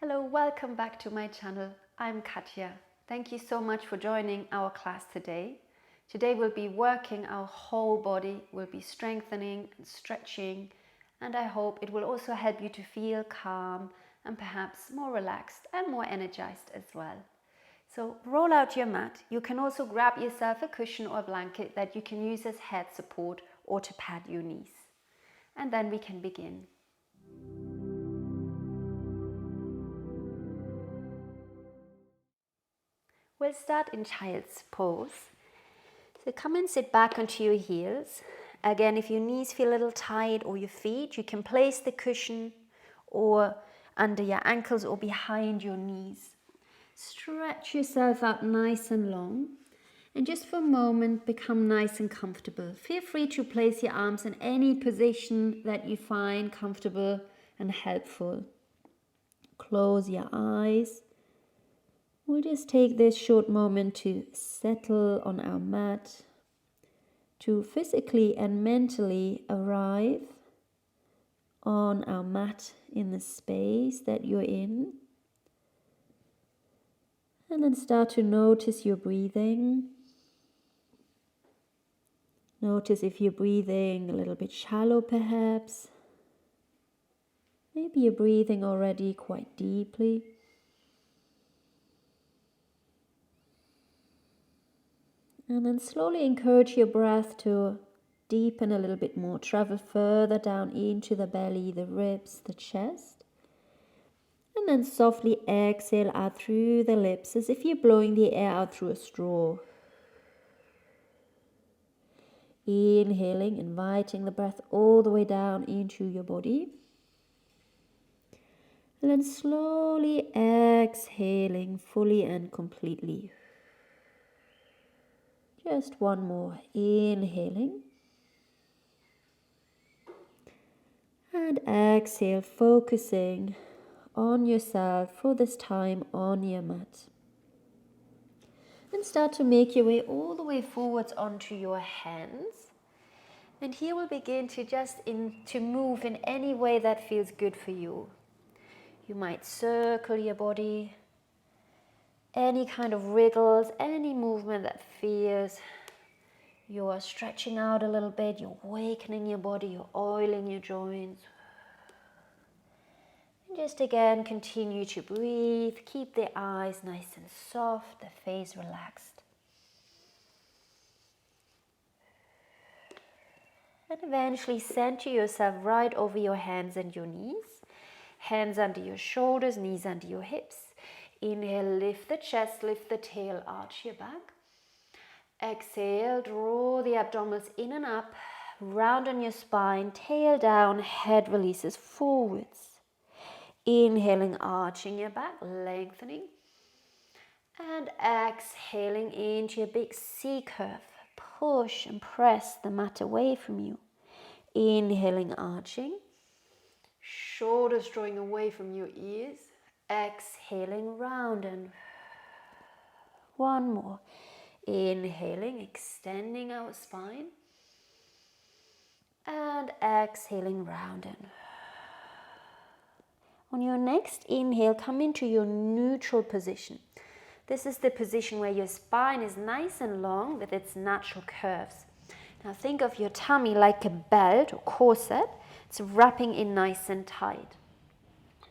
Hello, welcome back to my channel. I'm Katja. Thank you so much for joining our class today. Today we'll be working our whole body, we'll be strengthening and stretching, and I hope it will also help you to feel calm and perhaps more relaxed and more energized as well. So roll out your mat. You can also grab yourself a cushion or a blanket that you can use as head support or to pad your knees. And then we can begin. We'll start in child's pose. So come and sit back onto your heels. Again, if your knees feel a little tight or your feet, you can place the cushion or under your ankles or behind your knees. Stretch yourself out nice and long. And just for a moment, become nice and comfortable. Feel free to place your arms in any position that you find comfortable and helpful. Close your eyes. We'll just take this short moment to settle on our mat, to physically and mentally arrive on our mat in the space that you're in. And then start to notice your breathing. Notice if you're breathing a little bit shallow perhaps. Maybe you're breathing already quite deeply. And then slowly encourage your breath to deepen a little bit more. Travel further down into the belly, the ribs, the chest. And then softly exhale out through the lips as if you're blowing the air out through a straw. Inhaling, inviting the breath all the way down into your body. And then slowly exhaling fully and completely. Just one more. Inhaling. And exhale, focusing on yourself for this time on your mat. And start to make your way all the way forwards onto your hands. And here we'll begin to move in any way that feels good for you. You might circle your body, any kind of wriggles, any movement that feels you're stretching out a little bit, you're awakening your body, you're oiling your joints. And just again, continue to breathe, keep the eyes nice and soft, the face relaxed. And eventually center yourself right over your hands and your knees. Hands under your shoulders, knees under your hips. Inhale, lift the chest, lift the tail, arch your back. Exhale, draw the abdominals in and up, round on your spine, tail down, head releases forwards. Inhaling, arching your back, lengthening. And exhaling into your big C curve. Push and press the mat away from you. Inhaling, arching. Shoulders drawing away from your ears. Exhaling, round and one more. Inhaling, extending our spine. And exhaling, round and. On your next inhale, come into your neutral position. This is the position where your spine is nice and long with its natural curves. Now think of your tummy like a belt or corset. It's wrapping in nice and tight.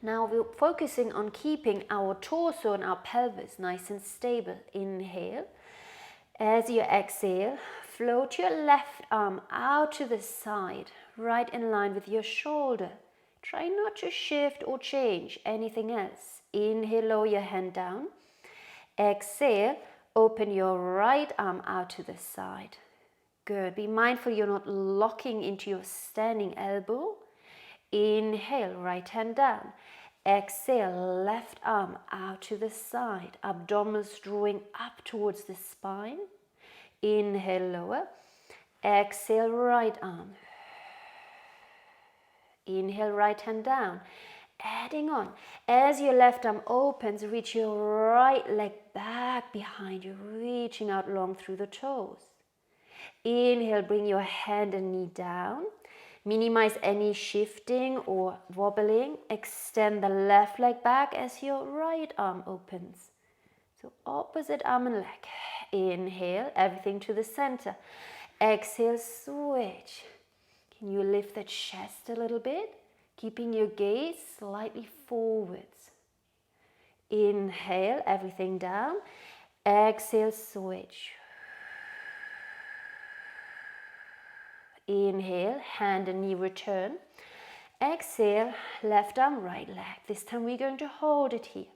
Now we're focusing on keeping our torso and our pelvis nice and stable. Inhale. As you exhale, float your left arm out to the side, right in line with your shoulder. Try not to shift or change anything else. Inhale, lower your hand down. Exhale, open your right arm out to the side. Good. Be mindful you're not locking into your standing elbow. Inhale, right hand down. Exhale, left arm out to the side. Abdominals drawing up towards the spine. Inhale, lower. Exhale, right arm. Inhale, right hand down. Adding on. As your left arm opens, reach your right leg back behind you, reaching out long through the toes. Inhale, bring your hand and knee down. Minimize any shifting or wobbling. Extend the left leg back as your right arm opens. So opposite arm and leg. Inhale, everything to the center. Exhale, switch. Can you lift the chest a little bit? Keeping your gaze slightly forwards. Inhale, everything down. Exhale, switch. Inhale, hand and knee return. Exhale, left arm, right leg. This time we're going to hold it here.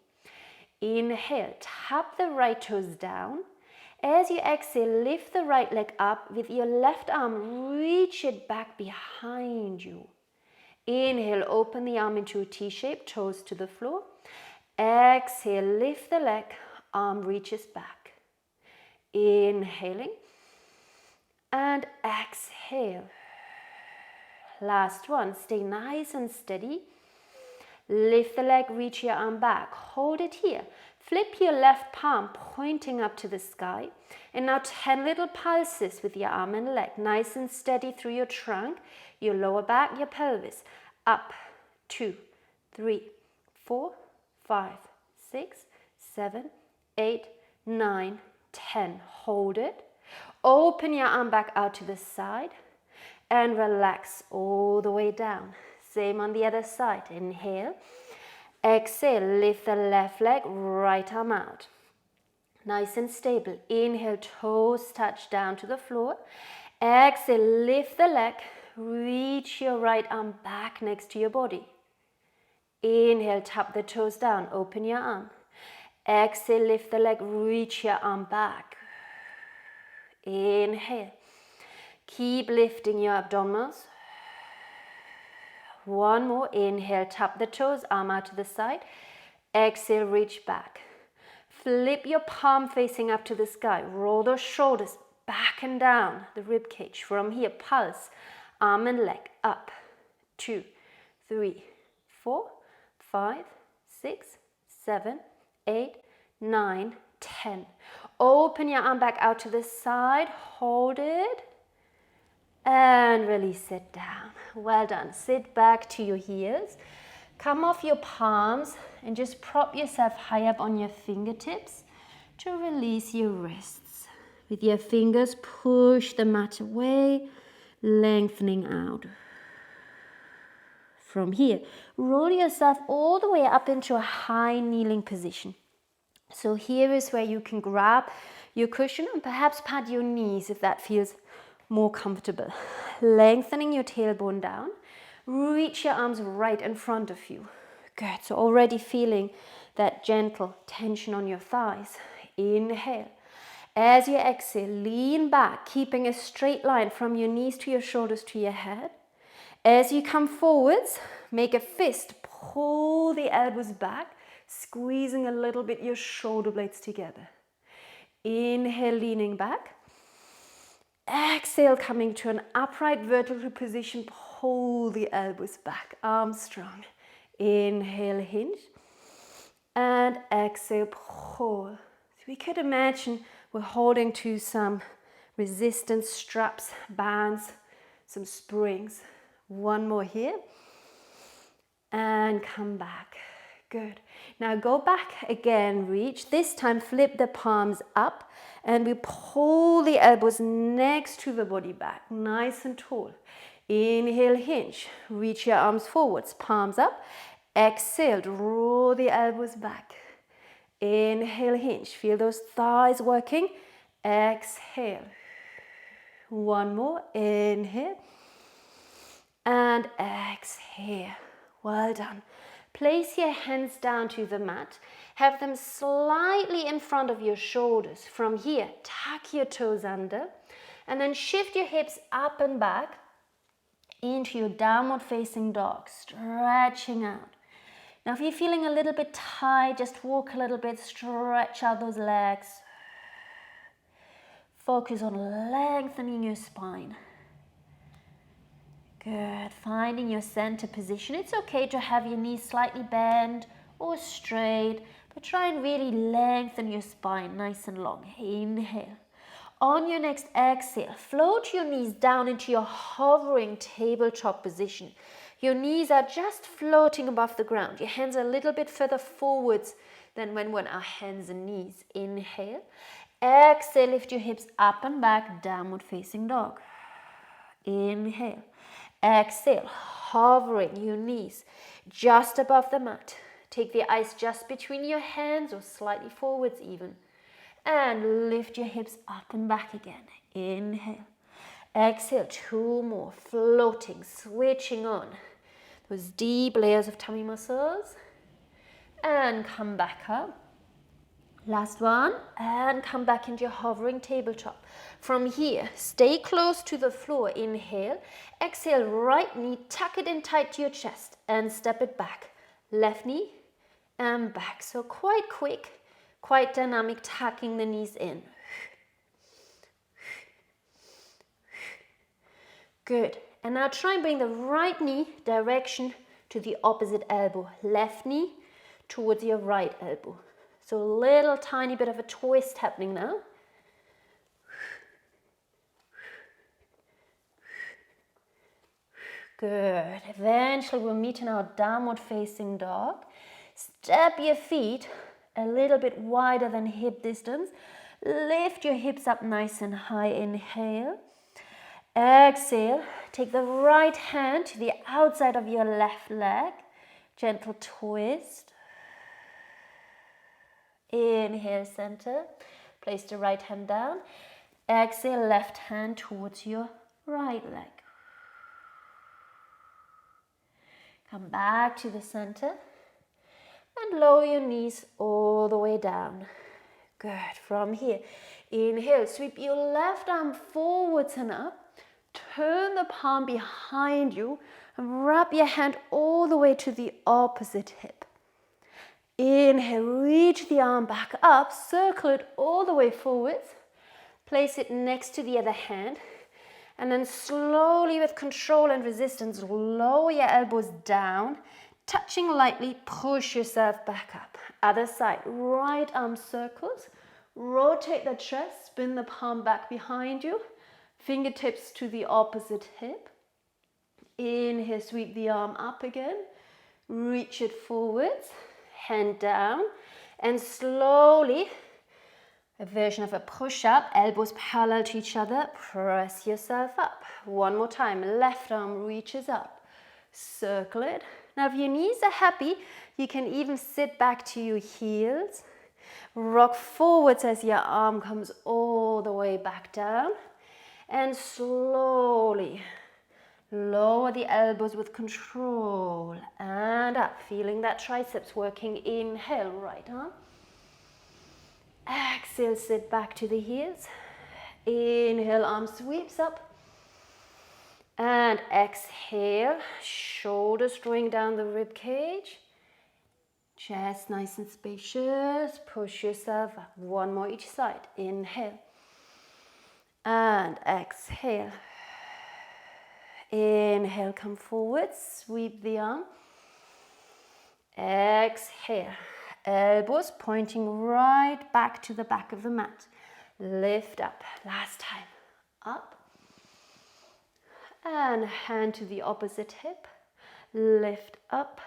Inhale, tap the right toes down. As you exhale, lift the right leg up with your left arm, reach it back behind you. Inhale, open the arm into a T shape, toes to the floor. Exhale, lift the leg, arm reaches back. Inhaling and exhale. Last one, stay nice and steady. Lift the leg, reach your arm back. Hold it here. Flip your left palm pointing up to the sky. And now 10 little pulses with your arm and leg. Nice and steady through your trunk, your lower back, your pelvis. Up, 2, 3, 4, 5, 6, 7, 8, 9, 10. Hold it. Open your arm back out to the side. And relax all the way down. Same on the other side. Inhale. Exhale, lift the left leg, right arm out. Nice and stable. Inhale, toes touch down to the floor. Exhale, lift the leg, reach your right arm back next to your body. Inhale, tap the toes down, open your arm. Exhale, lift the leg, reach your arm back. Inhale. Keep lifting your abdominals. One more. Inhale, tap the toes, arm out to the side. Exhale, reach back. Flip your palm facing up to the sky. Roll those shoulders back and down the rib cage. From here, pulse, arm and leg up. 2, 3, 4, 5, 6, 7, 8, 9, 10. Open your arm back out to the side. Hold it. And release it down. Well done. Sit back to your heels. Come off your palms and just prop yourself high up on your fingertips to release your wrists. With your fingers, push the mat away, lengthening out. From here, roll yourself all the way up into a high kneeling position. So here is where you can grab your cushion and perhaps pad your knees if that feels more comfortable. Lengthening your tailbone down. Reach your arms right in front of you. Good. So already feeling that gentle tension on your thighs. Inhale. As you exhale, lean back, keeping a straight line from your knees to your shoulders to your head. As you come forwards, make a fist. Pull the elbows back, squeezing a little bit your shoulder blades together. Inhale, leaning back. Exhale, coming to an upright vertical position. Pull the elbows back, arms strong. Inhale, hinge. And exhale, pull. So we could imagine we're holding to some resistance straps, bands, some springs. One more here. And come back. Good. Now go back again, reach. This time flip the palms up and we pull the elbows next to the body back, nice and tall. Inhale, hinge. Reach your arms forwards, palms up. Exhale, draw the elbows back. Inhale, hinge. Feel those thighs working. Exhale. One more. Inhale. And exhale. Well done. Place your hands down to the mat. Have them slightly in front of your shoulders. From here, tuck your toes under. And then shift your hips up and back into your downward facing dog. Stretching out. Now if you're feeling a little bit tight, just walk a little bit. Stretch out those legs. Focus on lengthening your spine. Good. Finding your center position. It's okay to have your knees slightly bent or straight, but try and really lengthen your spine nice and long. Inhale. On your next exhale, float your knees down into your hovering tabletop position. Your knees are just floating above the ground. Your hands are a little bit further forwards than when we're on our hands and knees. Inhale. Exhale, lift your hips up and back, downward facing dog. Inhale. Exhale, hovering your knees just above the mat. Take the eyes just between your hands or slightly forwards even. And lift your hips up and back again. Inhale. Exhale, 2 more. Floating, switching on those deep layers of tummy muscles. And come back up. Last one. And come back into your hovering tabletop. From here, stay close to the floor. Inhale. Exhale, right knee, tuck it in tight to your chest and step it back. Left knee and back. So quite quick. Quite dynamic, tucking the knees in. Good. And now try and bring the right knee direction to the opposite elbow. Left knee towards your right elbow. So a little tiny bit of a twist happening now. Good. Eventually we'll meet in our downward facing dog. Step your feet a little bit wider than hip distance. Lift your hips up nice and high. Inhale. Exhale. Take the right hand to the outside of your left leg. Gentle twist. Inhale, center. Place the right hand down. Exhale, left hand towards your right leg. Come back to the center. And lower your knees all the way down. Good. From here, inhale, sweep your left arm forwards and up. Turn the palm behind you and wrap your hand all the way to the opposite hip. Inhale, reach the arm back up, circle it all the way forwards. Place it next to the other hand. And then slowly, with control and resistance, lower your elbows down. Touching lightly, push yourself back up. Other side, right arm circles. Rotate the chest, spin the palm back behind you. Fingertips to the opposite hip. Inhale, sweep the arm up again. Reach it forwards. Hand down. And slowly, a version of a push-up. Elbows parallel to each other. Press yourself up. One more time. Left arm reaches up. Circle it. Now, if your knees are happy, you can even sit back to your heels. Rock forwards as your arm comes all the way back down. And slowly lower the elbows with control. And up, feeling that triceps working. Inhale, right arm. Exhale, sit back to the heels. Inhale, arm sweeps up. And exhale, shoulders drawing down the rib cage. Chest nice and spacious. Push yourself up. One more each side. Inhale. And exhale. Inhale, come forward. Sweep the arm. Exhale. Elbows pointing right back to the back of the mat. Lift up. Last time. Up. And hand to the opposite hip. Lift up.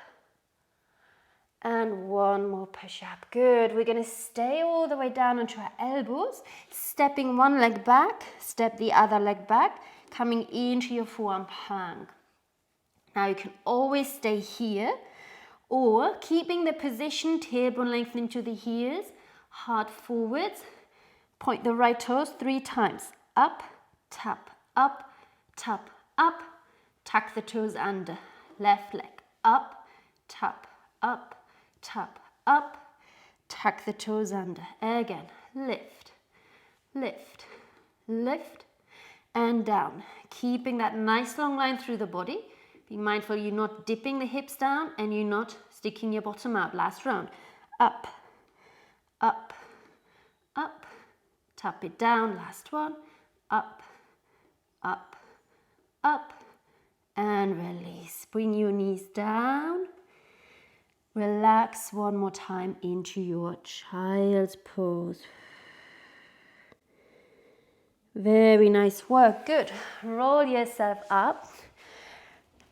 And one more push up. Good. We're going to stay all the way down onto our elbows. Stepping one leg back. Step the other leg back. Coming into your forearm plank. Now you can always stay here. Or keeping the position, tailbone lengthening to the heels. Heart forwards. Point the right toes 3 times. Up, tap, up, tap, up. Tuck the toes under. Left leg. Up, tap, up. Tap, up, tuck the toes under. Again, lift, lift, lift, and down. Keeping that nice long line through the body. Be mindful you're not dipping the hips down and you're not sticking your bottom out. Last round. Up, up, up, tap it down. Last one. Up, up, up, and release. Bring your knees down. Relax one more time into your child's pose. Very nice work. Good. Roll yourself up.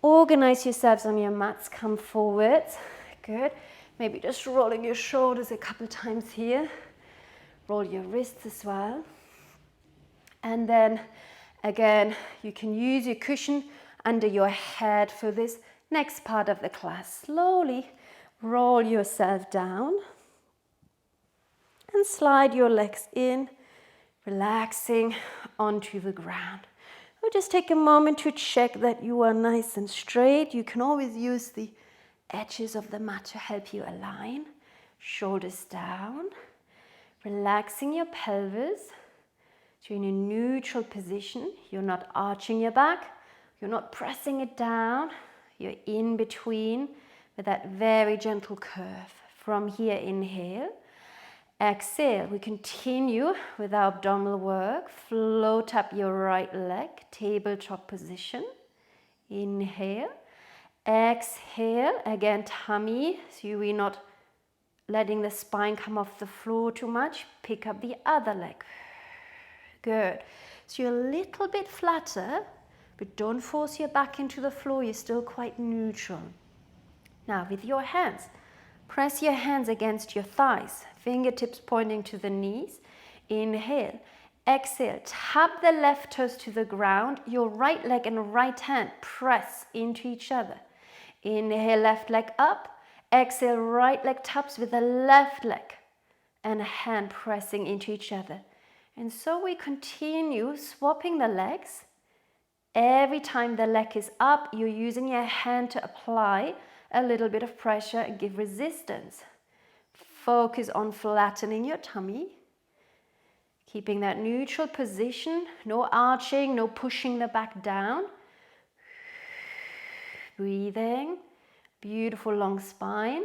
Organize yourselves on your mats. Come forwards. Good. Maybe just rolling your shoulders a couple times here. Roll your wrists as well. And then again, you can use your cushion under your head for this next part of the class. Slowly roll yourself down and slide your legs in, relaxing onto the ground. We'll just take a moment to check that you are nice and straight. You can always use the edges of the mat to help you align. Shoulders down, relaxing your pelvis. So in a neutral position, you're not arching your back, you're not pressing it down, you're in between with that very gentle curve. From here, inhale. Exhale, we continue with our abdominal work. Float up your right leg, tabletop position. Inhale. Exhale, again tummy, so we're not letting the spine come off the floor too much. Pick up the other leg. Good. So you're a little bit flatter, but don't force your back into the floor. You're still quite neutral. Now with your hands, press your hands against your thighs, fingertips pointing to the knees. Inhale. Exhale. Tap the left toes to the ground. Your right leg and right hand press into each other. Inhale, left leg up. Exhale, right leg taps with the left leg and a hand pressing into each other. And so we continue swapping the legs. Every time the leg is up, you're using your hand to apply a little bit of pressure and give resistance. Focus on flattening your tummy. Keeping that neutral position. No arching, no pushing the back down. Breathing. Beautiful long spine.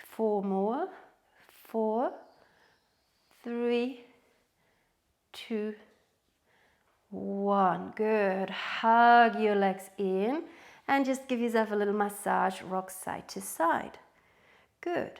Four more. 4, 3, 2, 1. Good. Hug your legs in and just give yourself a little massage, rock side to side. Good.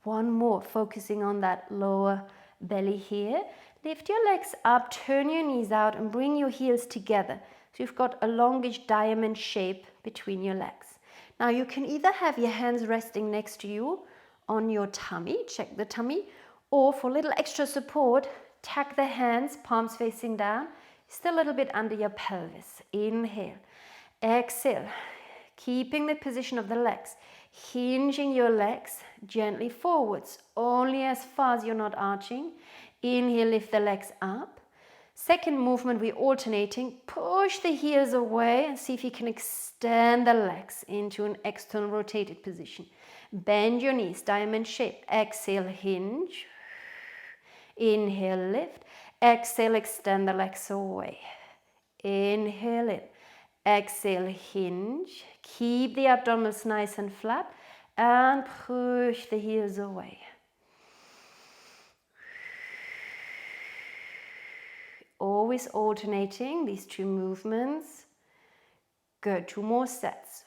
One more, focusing on that lower belly here. Lift your legs up, turn your knees out and bring your heels together. So you've got a longish diamond shape between your legs. Now you can either have your hands resting next to you on your tummy, check the tummy, or for a little extra support, tuck the hands, palms facing down, still a little bit under your pelvis. Inhale, exhale, keeping the position of the legs, hinging your legs gently forwards, only as far as you're not arching. Inhale, lift the legs up. Second movement, we're alternating. Push the heels away and see if you can extend the legs into an external rotated position. Bend your knees, diamond shape. Exhale, hinge. Inhale, lift. Exhale, extend the legs away. Inhale in. Exhale, hinge. Keep the abdominals nice and flat and push the heels away. Always alternating these two movements. Good, 2 more sets.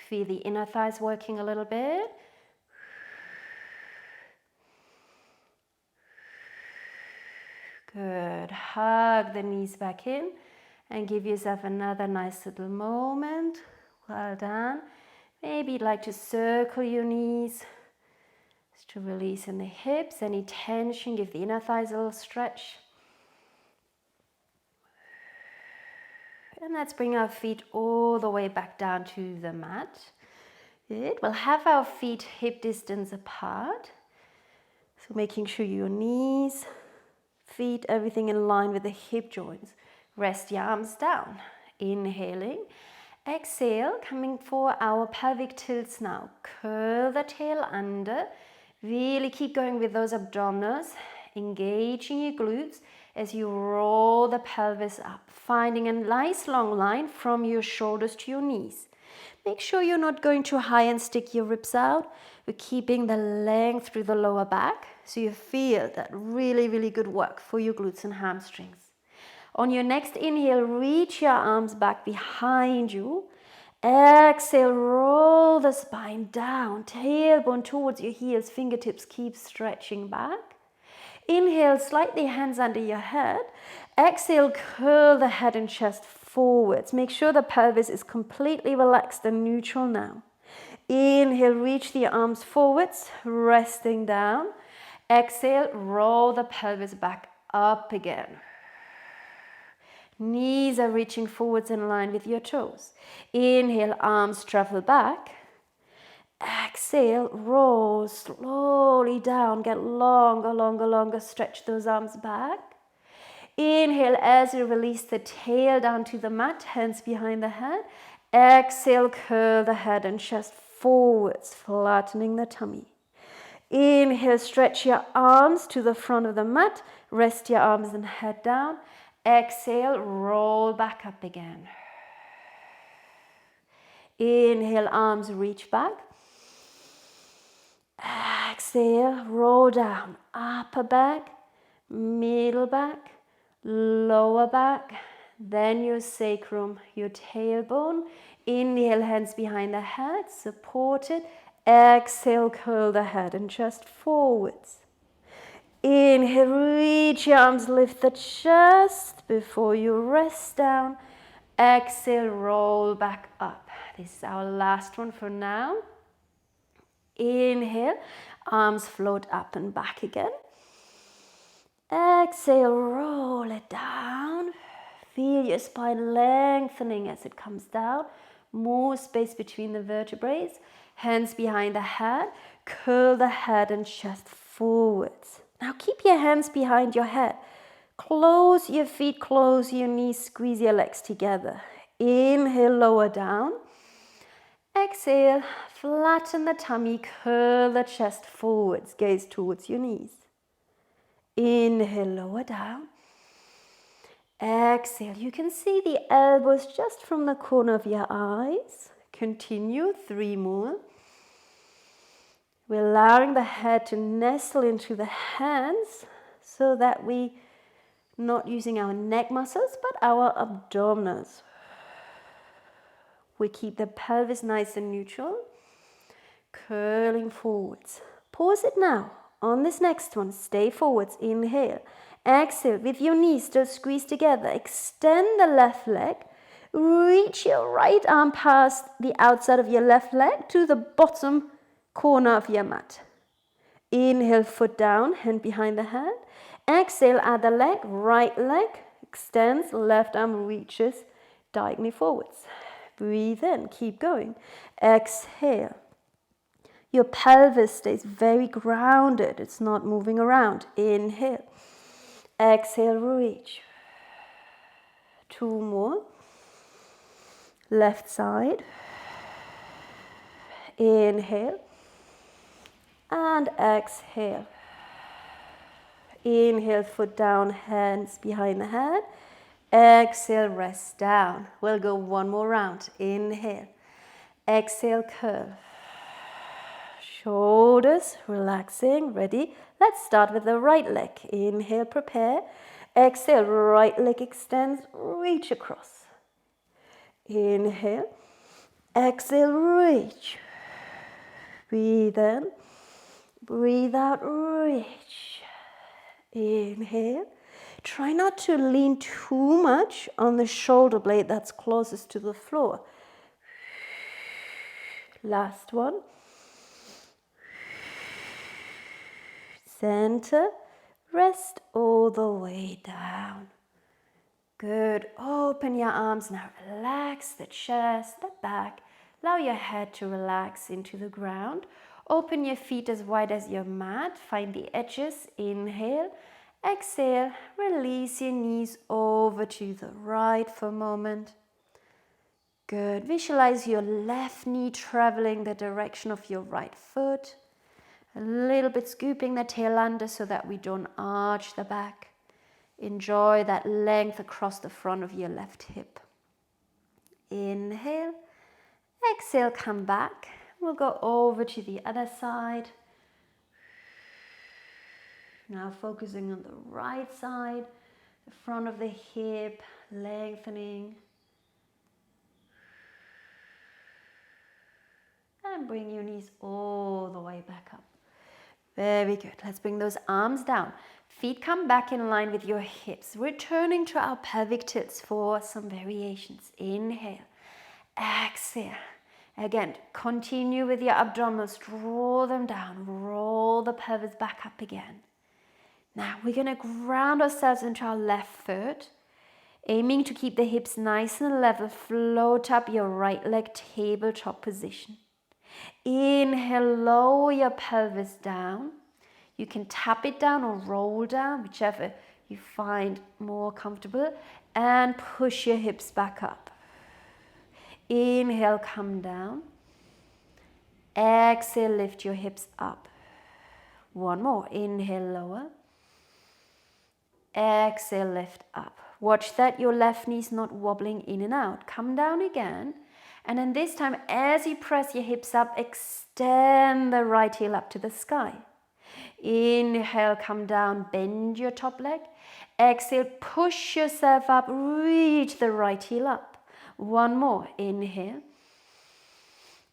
Feel the inner thighs working a little bit. Good. Hug the knees back in and give yourself another nice little moment. Well done. Maybe you'd like to circle your knees just to release in the hips. Any tension, give the inner thighs a little stretch. And let's bring our feet all the way back down to the mat. Good. We'll have our feet hip distance apart. So making sure your knees, feet, everything in line with the hip joints. Rest your arms down. Inhaling. Exhale, coming for our pelvic tilts now. Curl the tail under. Really keep going with those abdominals. Engaging your glutes as you roll the pelvis up. Finding a nice long line from your shoulders to your knees. Make sure you're not going too high and stick your ribs out. We're keeping the length through the lower back so you feel that really good work for your glutes and hamstrings. On your next inhale, reach your arms back behind you Exhale, roll the spine down, tailbone towards your heels, fingertips keep stretching back. Inhale, slightly hands under your head. Exhale, curl the head and chest forwards. Make sure the pelvis is completely relaxed and neutral now. Inhale, reach the arms forwards, resting down. Exhale, roll the pelvis back up again. Knees are reaching forwards in line with your toes. Inhale, arms travel back. Exhale, roll slowly down. Get longer, longer, longer. Stretch those arms back. Inhale as you release the tail down to the mat, hands behind the head. Exhale, curl the head and chest forwards, flattening the tummy. Inhale, stretch your arms to the front of the mat. Rest your arms and head down. Exhale, roll back up again. Inhale, arms reach back. Exhale, roll down. Upper back, middle back, lower back, then your sacrum, your tailbone. Inhale, hands behind the head, support it. Exhale, curl the head and chest forwards. Inhale, reach your arms, lift the chest before you rest down. Exhale, roll back up. This is our last one for now. Inhale, arms float up and back again. Exhale, roll it down. Feel your spine lengthening as it comes down. More space between the vertebrae. Hands behind the head. Curl the head and chest forwards. Now keep your hands behind your head. Close your feet, close your knees, squeeze your legs together. Inhale, lower down. Exhale, flatten the tummy, curl the chest forwards, gaze towards your knees. Inhale, lower down. Exhale, you can see the elbows just from the corner of your eyes. Continue, 3 more. We're allowing the head to nestle into the hands so that we're not using our neck muscles, but our abdominals. We keep the pelvis nice and neutral, curling forwards. Pause it now. On this next one, stay forwards. Inhale. Exhale, with your knees still squeezed together. Extend the left leg. Reach your right arm past the outside of your left leg to the bottom corner of your mat. Inhale, foot down, hand behind the head. Exhale, other leg, right leg extends, left arm reaches diagonally forwards. Breathe in, keep going. Exhale. Your pelvis stays very grounded. It's not moving around. Inhale. Exhale, reach. 2 more. Left side. Inhale. And exhale. Inhale, foot down, hands behind the head. Exhale, rest down. We'll go 1 more round. Inhale. Exhale, curl. Shoulders relaxing. Ready? Let's start with the right leg. Inhale, prepare. Exhale, right leg extends, reach across. Inhale. Exhale, reach. Breathe in. Breathe out, reach. Inhale. Try not to lean too much on the shoulder blade that's closest to the floor. Last one. Center. Rest all the way down. Good. Open your arms now. Relax the chest, the back. Allow your head to relax into the ground. Open your feet as wide as your mat. Find the edges. Inhale. Exhale. Release your knees over to the right for a moment. Good. Visualize your left knee traveling the direction of your right foot. A little bit scooping the tail under so that we don't arch the back. Enjoy that length across the front of your left hip. Inhale. Exhale, come back. We'll go over to the other side. Now focusing on the right side, the front of the hip, lengthening. and bring your knees all the way back up. Very good. Let's bring those arms down. Feet come back in line with your hips. Returning to our pelvic tilts for some variations. Inhale. Exhale. Again, continue with your abdominals. Draw them down. Roll the pelvis back up again. Now we're going to ground ourselves into our left foot. Aiming to keep the hips nice and level. Float up your right leg, tabletop position. Inhale, lower your pelvis down. You can tap it down or roll down, whichever you find more comfortable. And push your hips back up. Inhale, come down. Exhale, lift your hips up. One more. Inhale, lower. Exhale, lift up. Watch that your left knee's not wobbling in and out. Come down again. And then this time, as you press your hips up, extend the right heel up to the sky. Inhale, come down, bend your top leg. Exhale, push yourself up, reach the right heel up. One more. Inhale.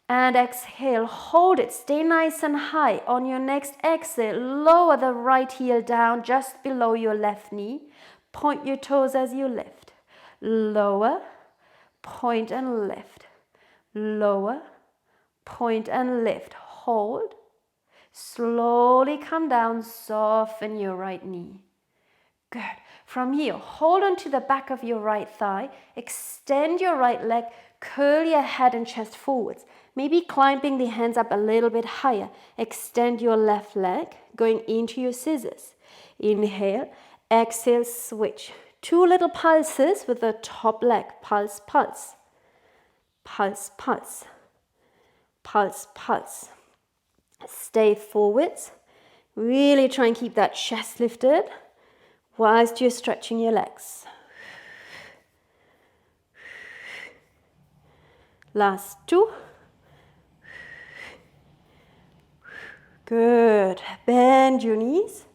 And exhale, hold it, stay nice and high. On your next exhale, lower the right heel down just below your left knee. Point your toes as you lift. Lower, point and lift. Lower, point and lift. Hold. Slowly come down, soften your right knee. Good. From here, hold on to the back of your right thigh. Extend your right leg. Curl your head and chest forwards. Maybe climbing the hands up a little bit higher. Extend your left leg, going into your scissors. Inhale, exhale, switch. 2 little pulses with the top leg. Pulse, pulse. Pulse, pulse. Pulse, pulse. Stay forwards. Really try and keep that chest lifted whilst you're stretching your legs. Last 2. Good. Bend your knees.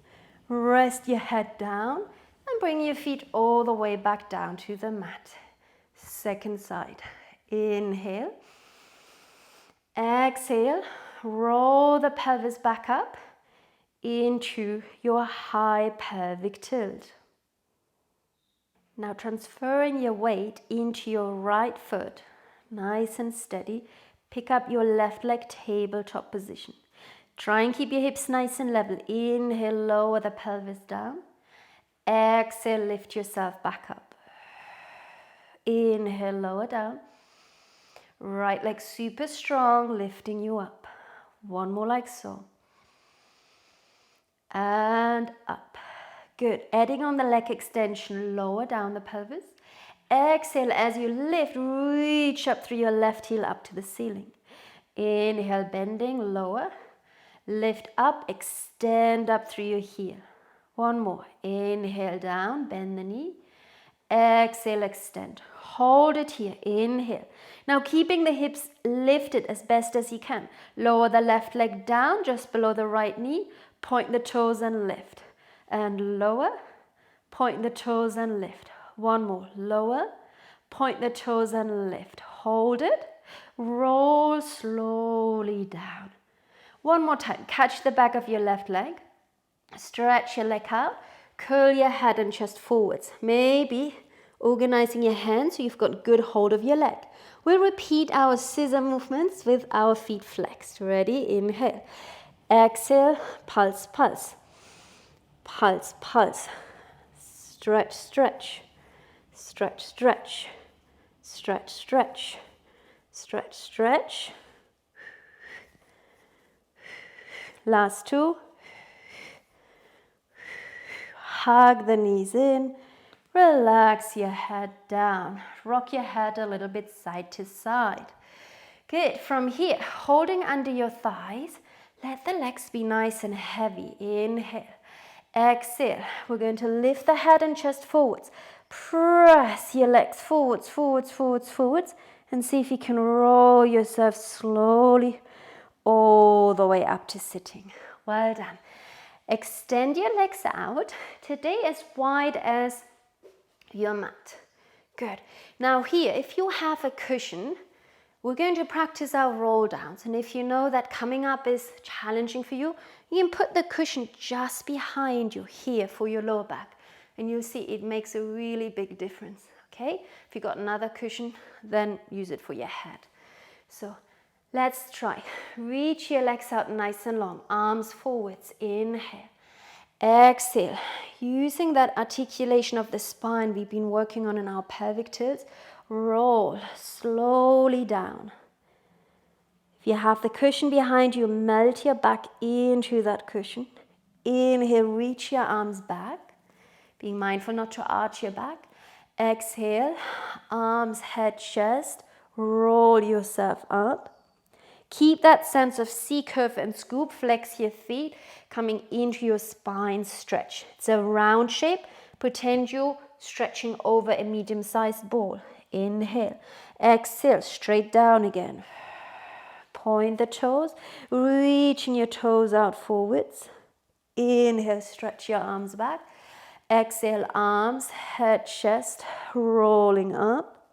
Rest your head down and bring your feet all the way back down to the mat. Second side. Inhale. Exhale. Roll the pelvis back up into your high pelvic tilt. Now transferring your weight into your right foot. Nice and steady. Pick up your left leg, tabletop position. Try and keep your hips nice and level. Inhale, lower the pelvis down. Exhale, lift yourself back up. Inhale, lower down. Right leg super strong, lifting you up. One more like so. And up. Good. Adding on the leg extension, lower down the pelvis. Exhale, as you lift, reach up through your left heel up to the ceiling. Inhale, bending, lower. Lift up, extend up through your heel. One more. Inhale down, bend the knee. Exhale, extend. Hold it here. Inhale. Now keeping the hips lifted as best as you can. Lower the left leg down just below the right knee. Point the toes and lift. And lower. Point the toes and lift. One more. Lower. Point the toes and lift. Hold it. Roll slowly down. One more time. Catch the back of your left leg. Stretch your leg out. Curl your head and chest forwards. Maybe organizing your hands so you've got good hold of your leg. We'll repeat our scissor movements with our feet flexed. Ready? Inhale. Exhale. Pulse, pulse. Pulse, pulse. Stretch, stretch. Stretch, stretch. Stretch, stretch. Stretch, stretch. Last 2. Hug the knees in. Relax your head down. Rock your head a little bit side to side. Good. From here, holding under your thighs, let the legs be nice and heavy. Inhale. Exhale. We're going to lift the head and chest forwards. Press your legs forwards, forwards, forwards, forwards. And see if you can roll yourself slowly all the way up to sitting. Well done. Extend your legs out. Today as wide as your mat. Good. Now here, if you have a cushion, we're going to practice our roll downs. And if you know that coming up is challenging for you, you can put the cushion just behind you here for your lower back. And you'll see it makes a really big difference, okay? If you've got another cushion, then use it for your head. So let's try. Reach your legs out nice and long, arms forwards, inhale. Exhale, using that articulation of the spine we've been working on in our pelvic tilts, roll slowly down. If you have the cushion behind you, melt your back into that cushion. Inhale, reach your arms back, being mindful not to arch your back. Exhale, arms, head, chest, roll yourself up. Keep that sense of C-curve and scoop, flex your feet, coming into your spine stretch. It's a round shape, pretend you're stretching over a medium-sized ball. Inhale, exhale, straight down again. Point the toes, reaching your toes out forwards. Inhale, stretch your arms back. Exhale, arms, head, chest, rolling up.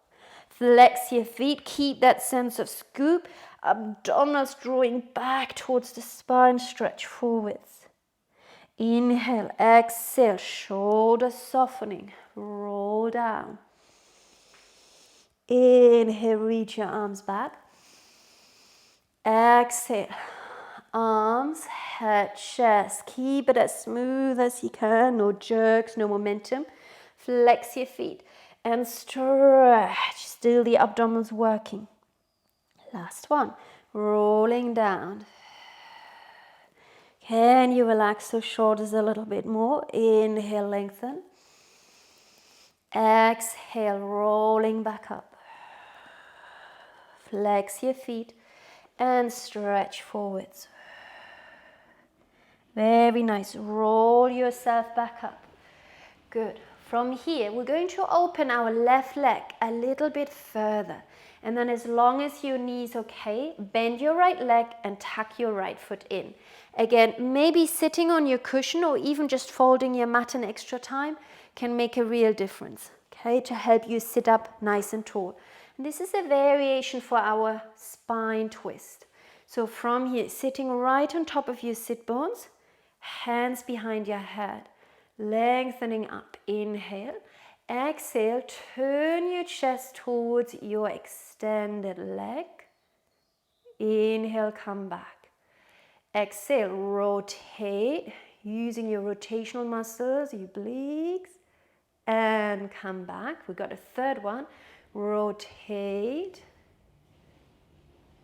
Flex your feet, keep that sense of scoop, abdominals drawing back towards the spine, stretch forwards. Inhale, exhale, shoulders softening, roll down. Inhale, reach your arms back. Exhale, arms, head, chest, keep it as smooth as you can, no jerks, no momentum. Flex your feet and stretch, still the abdominals working. Last one, rolling down. Can you relax those shoulders a little bit more? Inhale, lengthen. Exhale, rolling back up. Flex your feet and stretch forwards. Very nice. Roll yourself back up. Good. From here, we're going to open our left leg a little bit further. And then as long as your knee's okay, bend your right leg and tuck your right foot in. Again, maybe sitting on your cushion or even just folding your mat an extra time can make a real difference, okay, to help you sit up nice and tall. And this is a variation for our spine twist. So from here, sitting right on top of your sit bones, hands behind your head. Lengthening up, inhale, exhale, turn your chest towards your extended leg. Inhale, come back. Exhale, rotate, using your rotational muscles, your obliques, and come back. We got a third one, rotate,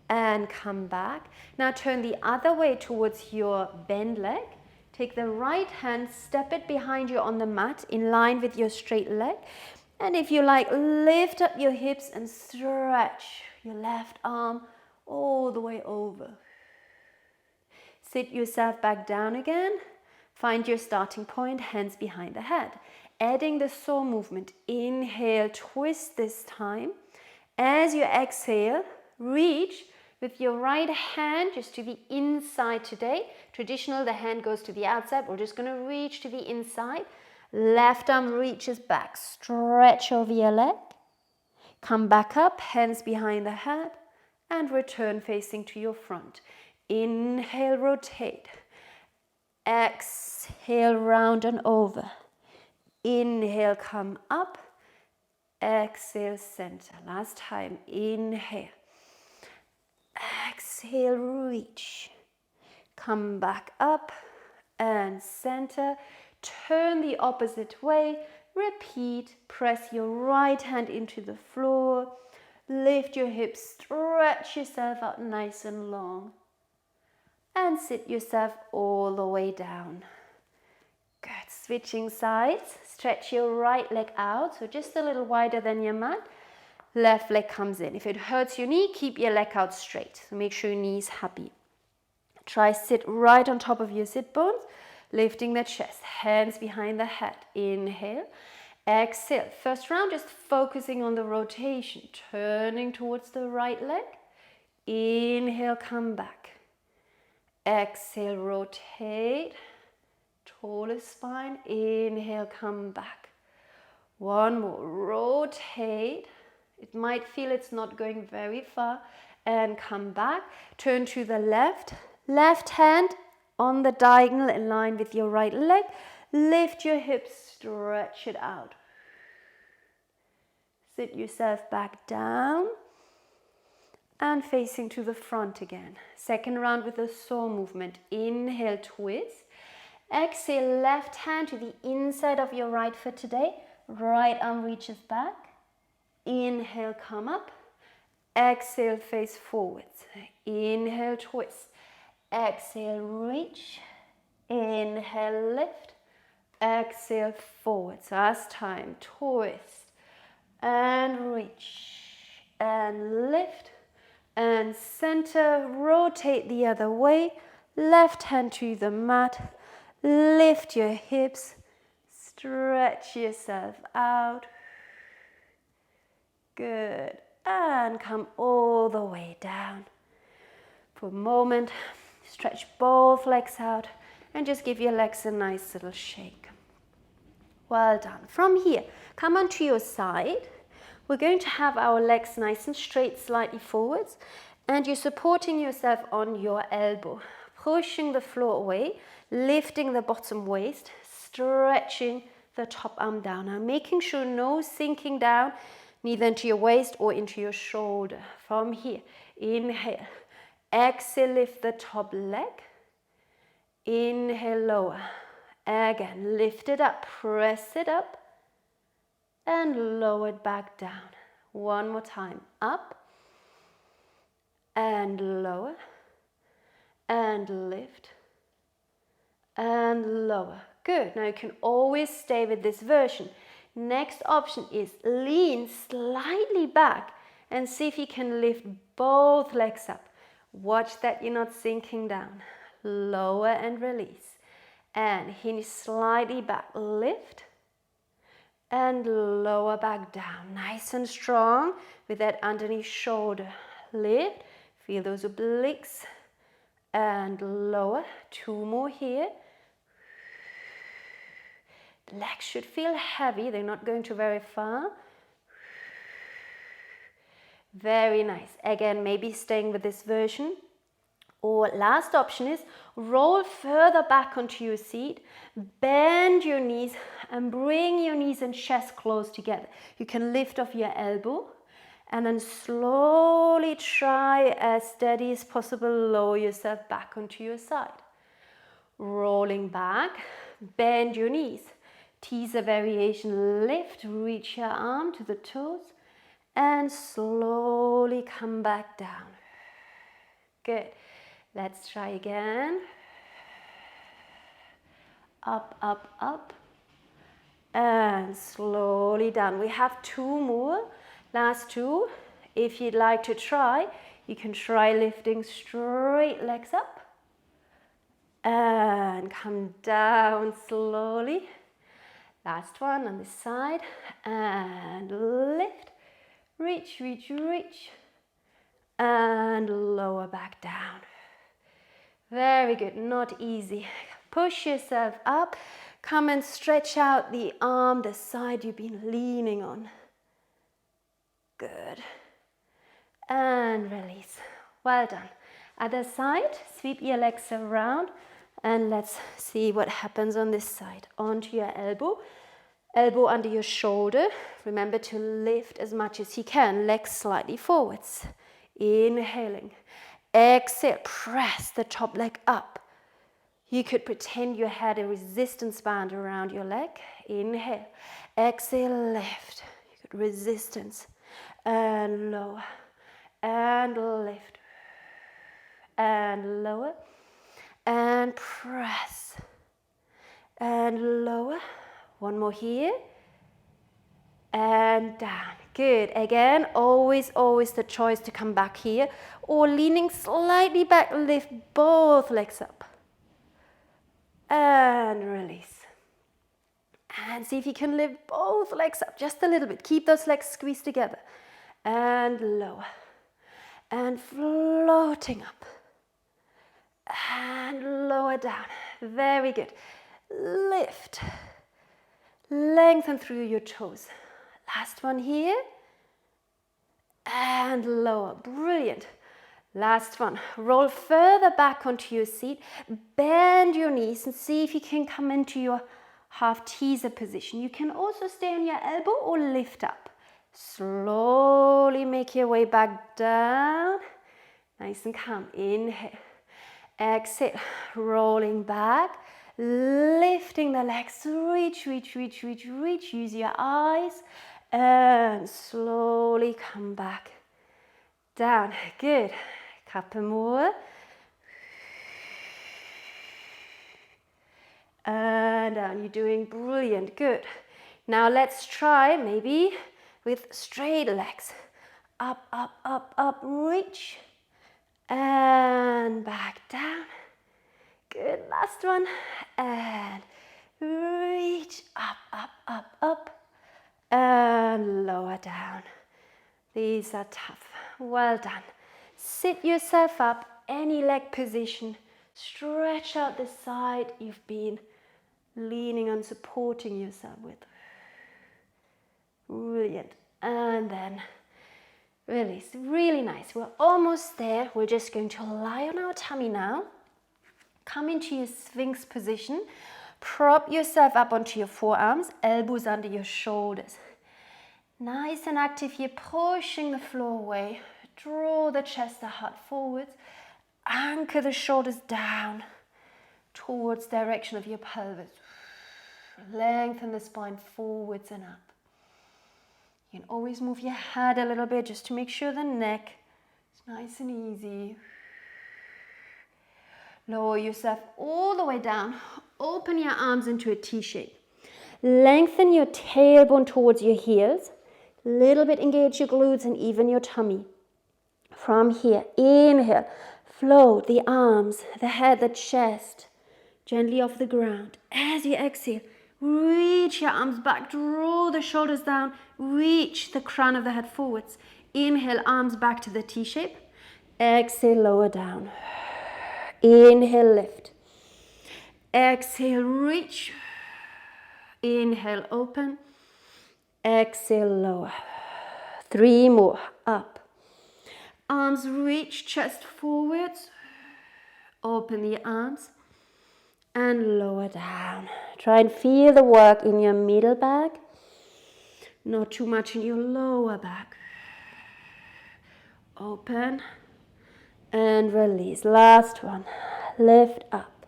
and come back. Now turn the other way towards your bent leg. Take the right hand, step it behind you on the mat in line with your straight leg. And if you like, lift up your hips and stretch your left arm all the way over. Sit yourself back down again. Find your starting point, hands behind the head. Adding the saw movement. Inhale, twist this time. As you exhale, reach with your right hand just to the inside today. Traditional, the hand goes to the outside. We're just going to reach to the inside. Left arm reaches back. Stretch over your leg. Come back up, hands behind the head. And return facing to your front. Inhale, rotate. Exhale, round and over. Inhale, come up. Exhale, center. Last time. Inhale. Exhale, reach. Come back up and center. Turn the opposite way. Repeat. Press your right hand into the floor. Lift your hips. Stretch yourself out nice and long. And sit yourself all the way down. Good. Switching sides. Stretch your right leg out, so just a little wider than your mat. Left leg comes in. If it hurts your knee, keep your leg out straight. So make sure your knee is happy. Try sit right on top of your sit bones, lifting the chest, hands behind the head. Inhale, exhale. First round, just focusing on the rotation, turning towards the right leg. Inhale, come back. Exhale, rotate. Tallest spine. Inhale, come back. One more. Rotate. It might feel it's not going very far. And come back. Turn to the left. Left hand on the diagonal in line with your right leg. Lift your hips, stretch it out. Sit yourself back down. And facing to the front again. Second round with a saw movement. Inhale, twist. Exhale, left hand to the inside of your right foot today. Right arm reaches back. Inhale, come up. Exhale, face forwards. Inhale, twist. Exhale, reach. Inhale, lift. Exhale, forwards. Last time, twist. And reach. And lift. And center, rotate the other way. Left hand to the mat. Lift your hips. Stretch yourself out. Good. And come all the way down. For a moment, stretch both legs out and just give your legs a nice little shake. Well done. From here, come onto your side. We're going to have our legs nice and straight, slightly forwards, and you're supporting yourself on your elbow, pushing the floor away, lifting the bottom waist, stretching the top arm down. Now making sure no sinking down, neither into your waist or into your shoulder. From here, inhale. Exhale, lift the top leg. Inhale, lower. Again, lift it up, press it up, and lower it back down. One more time. Up, and lower, and lift, and lower. Good. Now you can always stay with this version. Next option is lean slightly back and see if you can lift both legs up. Watch that you're not sinking down. Lower and release. And hinge slightly back. Lift and lower back down. Nice and strong with that underneath shoulder. Lift. Feel those obliques. And lower. Two more here. The legs should feel heavy. They're not going to very far. Very nice. Again, maybe staying with this version. Or last option is roll further back onto your seat. Bend your knees and bring your knees and chest close together. You can lift off your elbow and then slowly try as steady as possible, lower yourself back onto your side. Rolling back, bend your knees. Teaser variation, lift, reach your arm to the toes and slowly come back down. Good. Let's try again. Up, up, up. And slowly down. We have two more. Last two. If you'd like to try, you can try lifting straight legs up. And come down slowly. Last one on this side. And lift. Reach, reach, reach. And lower back down. Very good, not easy. Push yourself up. Come and stretch out the arm, the side you've been leaning on. Good. And release. Well done. Other side, sweep your legs around and let's see what happens on this side. Onto your elbow. Elbow under your shoulder. Remember to lift as much as you can. Legs slightly forwards. Inhaling. Exhale, press the top leg up. You could pretend you had a resistance band around your leg. Inhale. Exhale, lift. You could resistance. And lower. And lift. And lower. And press. And lower. One more here. And down. Good. Again, always the choice to come back here or leaning slightly back, lift both legs up. And release. And see if you can lift both legs up just a little bit. Keep those legs squeezed together. And lower. And floating up. And lower down. Very good. Lift. Lengthen through your toes. Last one here. and lower. Brilliant. Last one. Roll further back onto your seat. Bend your knees and see if you can come into your half teaser position. You can also stay on your elbow or lift up. Slowly make your way back down. Nice and calm. Inhale. Exhale. Rolling back. Lifting the legs. Reach, reach, reach, reach, reach. Use your eyes. And slowly come back down. Good. Couple more. And down. You're doing brilliant. Good. Now let's try maybe with straight legs. Up, up, up, up. Reach. And back down. Good. Last one. And reach. Up, up, up, up. And lower down. These are tough. Well done. Sit yourself up, any leg position. Stretch out the side you've been leaning on, supporting yourself with. Brilliant. And then release. Really nice. We're almost there. We're just going to lie on our tummy now. Come into your Sphinx position. Prop yourself up onto your forearms, elbows under your shoulders. Nice and active here, pushing the floor away. Draw the chest, the heart forwards. Anchor the shoulders down towards the direction of your pelvis. Lengthen the spine forwards and up. You can always move your head a little bit just to make sure the neck is nice and easy. Lower yourself all the way down. Open your arms into a T shape. Lengthen your tailbone towards your heels. Little bit engage your glutes and even your tummy. From here, inhale, float the arms, the head, the chest, gently off the ground. As you exhale, reach your arms back, draw the shoulders down, reach the crown of the head forwards. Inhale, arms back to the T shape. Exhale, lower down. Inhale, lift. Exhale, reach. Inhale, open. Exhale, lower. 3 more, up. Arms reach, chest forwards. Open the arms and lower down. Try and feel the work in your middle back, not too much in your lower back. Open and release. Last one. Lift up.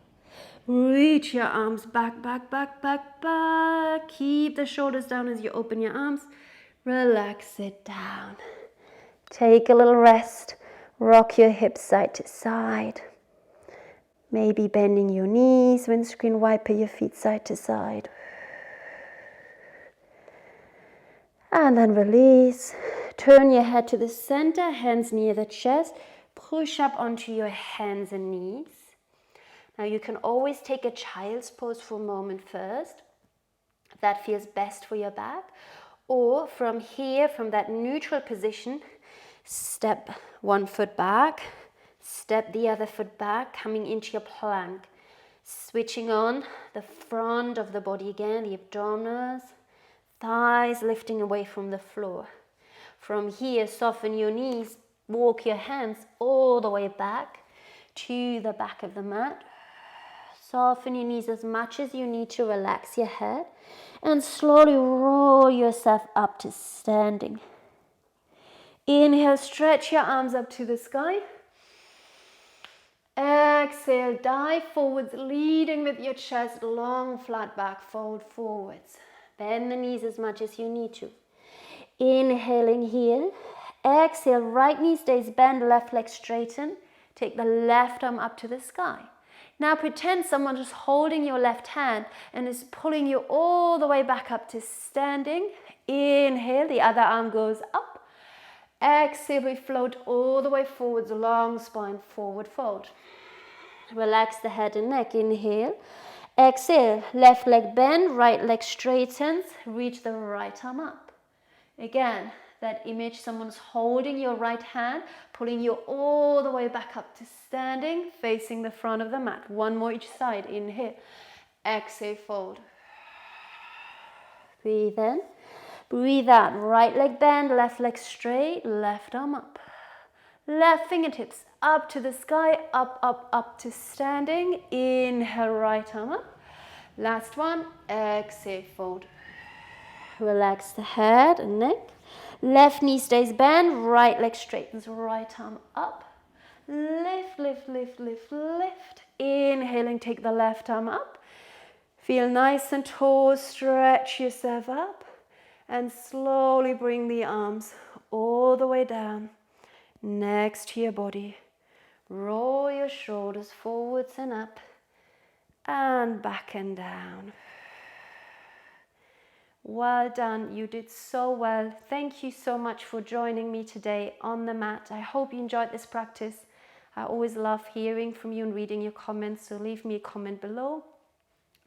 Reach your arms back, back, back, back, back. Keep the shoulders down as you open your arms. Relax it down. Take a little rest. Rock your hips side to side. Maybe bending your knees, windscreen wiper your feet side to side. And then release. Turn your head to the center, hands near the chest. Push up onto your hands and knees. Now you can always take a child's pose for a moment first. If that feels best for your back. Or from here, from that neutral position, step one foot back, step the other foot back, coming into your plank. Switching on the front of the body again, the abdominals, thighs lifting away from the floor. From here, soften your knees, walk your hands all the way back to the back of the mat. Soften your knees as much as you need to relax your head. And slowly roll yourself up to standing. Inhale, stretch your arms up to the sky. Exhale, dive forwards, leading with your chest, long, flat back, fold forwards. Bend the knees as much as you need to. Inhaling here. Exhale, right knee stays bent, left leg straighten. Take the left arm up to the sky. Now pretend someone is holding your left hand and is pulling you all the way back up to standing. Inhale, the other arm goes up. Exhale, we float all the way forwards, long spine, forward fold. Relax the head and neck. Inhale. Exhale, left leg bend, right leg straightens. Reach the right arm up. Again, that image, someone's holding your right hand, pulling you all the way back up to standing, facing the front of the mat. One more each side. Inhale. Exhale, fold. Breathe in. Breathe out, right leg bend, left leg straight, left arm up. Left fingertips up to the sky, up, up, up to standing. Inhale, right arm up. Last one, exhale, fold. Relax the head and neck. Left knee stays bent, right leg straightens, right arm up. Lift, lift, lift, lift, lift. Inhaling, take the left arm up. Feel nice and tall, stretch yourself up. And slowly bring the arms all the way down, next to your body. Roll your shoulders forwards and up, and back and down. Well done, you did so well. Thank you so much for joining me today on the mat. I hope you enjoyed this practice. I always love hearing from you and reading your comments, so leave me a comment below.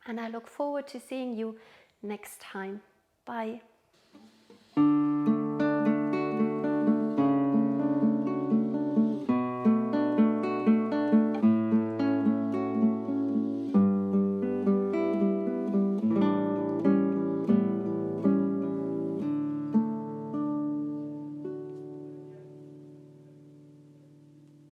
And I look forward to seeing you next time. Bye.